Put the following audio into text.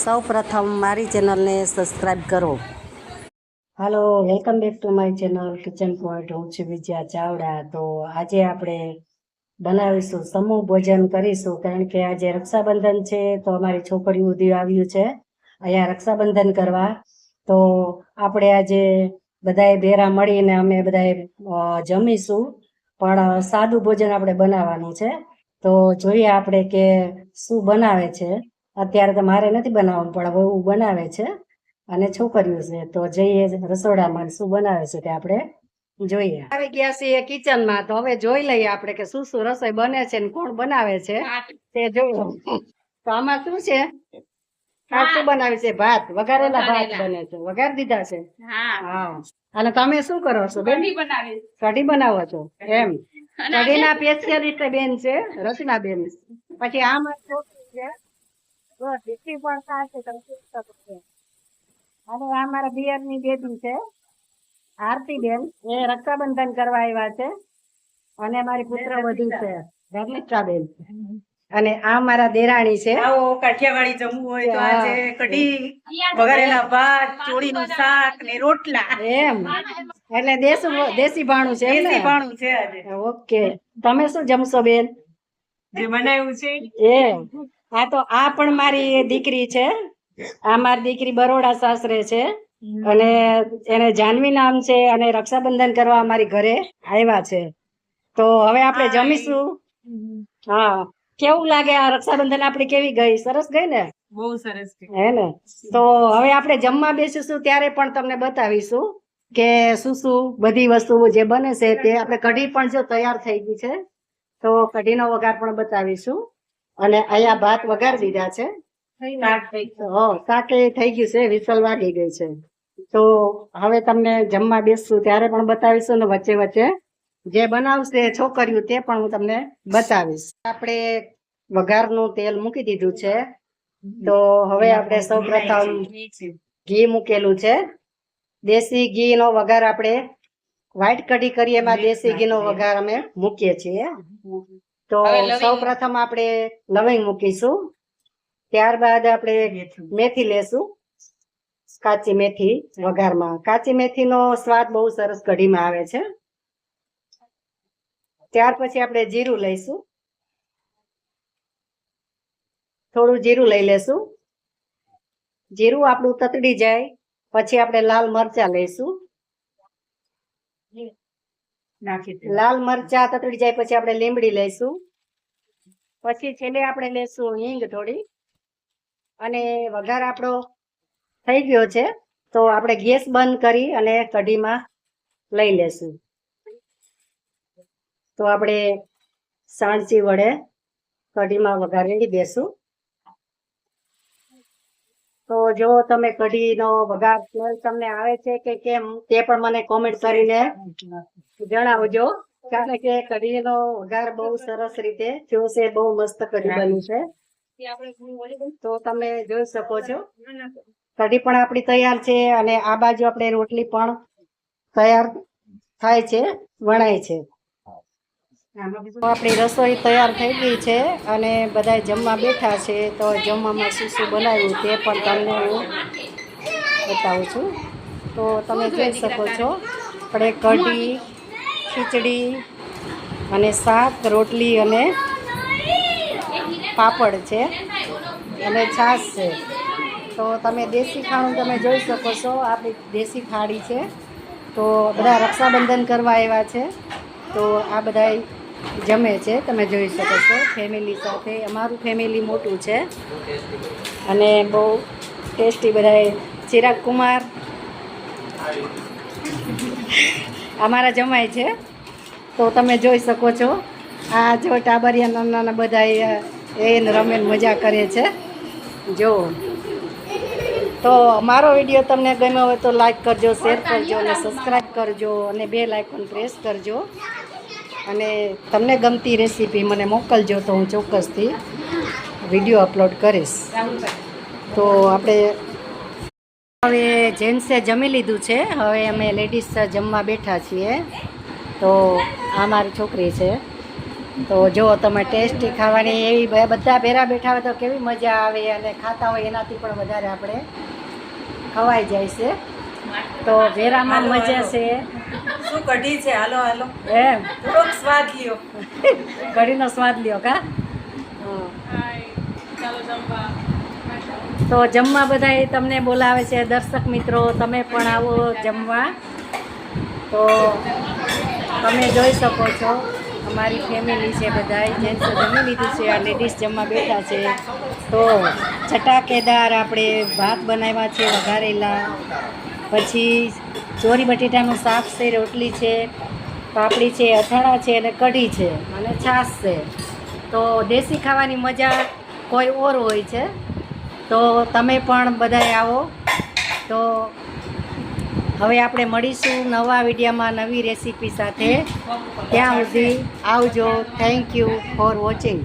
સૌ પ્રથમ મારી ચેનલને સબસ્ક્રાઈબ કરો. Hello, welcome back to my channel Kitchen Point. હું છું વિજયા ચાવડા. તો આજે આપણે બનાવીશું સમૂહ ભોજન કરીશું, કારણ કે આજે રક્ષાબંધન છે. તો અમારી છોકરીઓ ઉધી આવ્યું છે અહીંયા રક્ષાબંધન કરવા. તો આપણે આજે બધાએ ભેરા મળીને અમે બધાએ જમીશું, પણ સાદું ભોજન આપણે બનાવવાનું છે. તો જોઈએ આપણે કે શું બનાવે છે. અત્યારે તો મારે નથી બનાવવું, પણ બહુ બનાવે છે અને છોકરીઓ છે. તો જઈએ રસોડામાં શું બનાવે છે તે આપણે જોઈએ. આવી ગયા છીએ કિચનમાં, તો હવે જોઈ લઈએ આપણે કે શું શું રસોઈ બને છે ને કોણ બનાવે છે તે જોઈ. તો આમાં શું છે? આ શું બનાવે છે? ભાત, વઘારેલા ભાત બને છે. વઘાર દીધા છે? હા. અને તમે શું કરો છો? કઢી બનાવો છો? એમ. કઢીના સ્પેશિયાલિસ્ટ બેન છે રચના બેન. પછી આ મારી છોકરી છે, દીકરી પણ ખાશે. તમે શું શકો છો? અને આ મારા દિયરની બેબી છે આરતી બેન, એ રક્ષાબંધન કરવા આવ્યા છે. અને મારી પુત્ર વધુ છે ધર્મિષ્ઠા બેન. અને આ મારા દેરાણી છે. આવો કાઠિયાવાડી જમવું હોય તો આજે કઢી, વઘારેલા ભાત, ચોળીનું શાક ને રોટલા. એમ એટલે દેશી ભાણું છે. દેશી ભાણું છે આજે. ઓકે, તમે શું જમશો બેન? જે બનાવ્યું છે એ આ તો આ પણ મારી દીકરી છે. આ મારી દીકરી બરોડા સાસરે છે અને એને જાનવી નામ છે. અને રક્ષાબંધન કરવા અમારી ઘરે આવ્યા છે. તો હવે આપણે જમીશું. હા, કેવું લાગે આ રક્ષાબંધન આપડી? કેવી ગઈ? સરસ ગઈ ને? બહુ સરસ છે. હે ને? તો હવે આપણે જમવા બેસીશું ત્યારે પણ તમને બતાવીશું કે શું શું બધી વસ્તુઓ જે બને છે તે. આપણે કઢી પણ જો તૈયાર થઈ ગઈ છે, તો કઢીનો વઘાર પણ બતાવીશું. અને અહીંયા ભાત વઘાર દીધા છે. શાક થઈ ગયું છે, વિસલ વાગી ગઈ છે. તો હવે તમને જમવા બેસશું ત્યારે પણ બતાવીશું ને વચ્ચે વચ્ચે જે બનાવશે છોકરીઓ તે પણ હું તમને બતાવીશ. આપણે વઘારનું તેલ મૂકી દીધું છે. તો હવે આપણે સૌ પ્રથમ ઘી મૂકેલું છે. દેશી ઘી નો વઘાર આપણે વ્હાઈટ કઢી કરીએ એમાં દેશી ઘી નો વઘાર અમે મૂકીએ છીએ. તો સૌ પ્રથમ આપણે લવિંગ મૂકીશું. ત્યારબાદ આપણે મેથી લેશું, કાચી મેથી વઘારમાં. કાચી મેથી નો સ્વાદ બહુ સરસ કઢીમાં આવે છે. ત્યાર પછી આપણે જીરું લઈશું. થોડું જીરું લઈ લેશું. જીરું આપણું તતડી જાય પછી આપણે લાલ મરચા લઈશું. લાલ મરચા તતડી જાય પછી આપણે લીમડી લઈશું. પછી છેલ્લે આપણે લેશું હિંગ થોડી. અને વઘાર આપણો થઈ ગયો છે, તો આપણે ગેસ બંધ કરી અને કઢીમાં લઈ લેશું. તો આપણે સાણચી વડે કઢીમાં વઘારી દેશું. તો જો તમે કઢીનો વઘાર તમને આવે છે કે કેમ તે પણ મને કોમેન્ટ કરીને જણાવજો, કારણ કે કઢીનો વઘાર બહુ સરસ રીતે થયો છે. બહુ મસ્ત કઢી બની છે. તો તમે જોઈ શકો છો કઢી પણ આપણી તૈયાર છે. અને આ બાજુ આપણે રોટલી પણ તૈયાર થાય છે, વણાય છે. આપણી રસોઈ તૈયાર થઈ ગઈ છે અને બધા જમવા બેઠા છે. તો જમવામાં શું શું બનાવ્યું તે પણ તમને હું બતાવું છું. તો તમે જોઈ શકો છો આપણે કઢી, ખીચડી અને શાક, રોટલી અને પાપડ છે અને છાશ છે. તો તમે દેશી ખાણું તમે જોઈ શકો છો. આપણી દેશી થાળી છે. તો બધા રક્ષાબંધન કરવા આવ્યા છે, તો આ બધા જમે છે. તમે જોઈ શકો છો ફેમિલી સાથે. અમારું ફેમિલી મોટું છે અને બહુ ટેસ્ટી. બધા ચિરાગ કુમાર અમારા જમાય છે. તો તમે જોઈ શકો છો. આ જો ટાબરિયા નાના નાના બધા એને રમે મજા કરે છે. જો તો મારો વિડીયો તમને ગમ્યો હોય તો લાઈક કરજો, શેર કરજો અને સબસ્ક્રાઈબ કરજો અને બેલ આઇકોન પ્રેસ કરજો. અને તમને ગમતી રેસીપી મને મોકલજો, તો હું ચોક્કસથી વિડીયો અપલોડ કરીશ. તો આપણે હવે જેન્ટ્સે જમી લીધું છે. હવે અમે લેડીઝ જમવા બેઠા છીએ. તો આ મારી છોકરી છે તો જો તમે ટેસ્ટી ખાવાની એવી બધા ભેરા બેઠા હોય તો કેવી મજા આવે અને ખાતા હોય એનાથી પણ વધારે આપણે ખવાઈ જાય છે. તો ભેરામાં હાલો, મજા હાલો. છે શું કઢી છે હાલો હાલો એમ થોડોક સ્વાદ લ્યો. કઢીનો સ્વાદ લ્યો કા તો જમવા બધા તમને બોલાવે છે દર્શક મિત્રો, તમે પણ આવો જમવા. તો તમે જોઈ શકો છો અમારી ફેમિલી છે, બધા જેન્ટ્સ જમી લીધું છે, આ લેડીઝ જમવા બેઠા છે. તો ચટાકેદાર આપણે ભાત બનાવ્યા છે વઘારેલા, પછી ચોરી બટેટાનું શાક છે, રોટલી છે, પાપડી છે, અથાણા છે અને કઢી છે અને છાશ છે. તો દેશી ખાવાની મજા કોઈ ઓર હોય છે. તો તમે પણ બધાય આવો. તો હવે આપણે મળીશું નવા વિડીયોમાં નવી રેસીપી સાથે. ત્યાં સુધી આવજો. Thank you for watching.